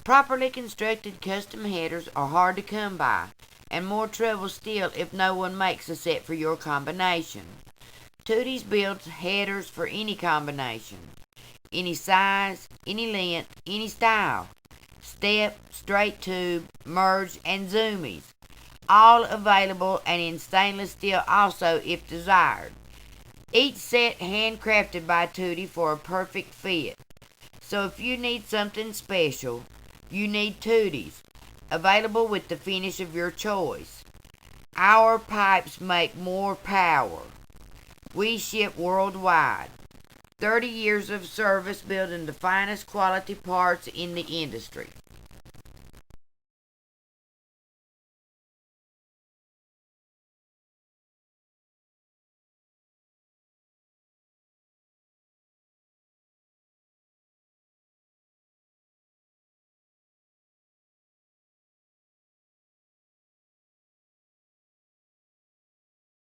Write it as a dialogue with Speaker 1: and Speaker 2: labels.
Speaker 1: Properly constructed custom headers are hard to come by, and more trouble still if no one makes a set for your combination. Tootie's builds headers for any combination, any size, any length, any style. Step, straight tube, merged, and zoomies. All available and in stainless steel also if desired. Each set handcrafted by Tootie for a perfect fit. So if you need something special, you need Tootie's, available with the finish of your choice. Our pipes make more power. We ship worldwide. 30 years of service building the finest quality parts in the industry.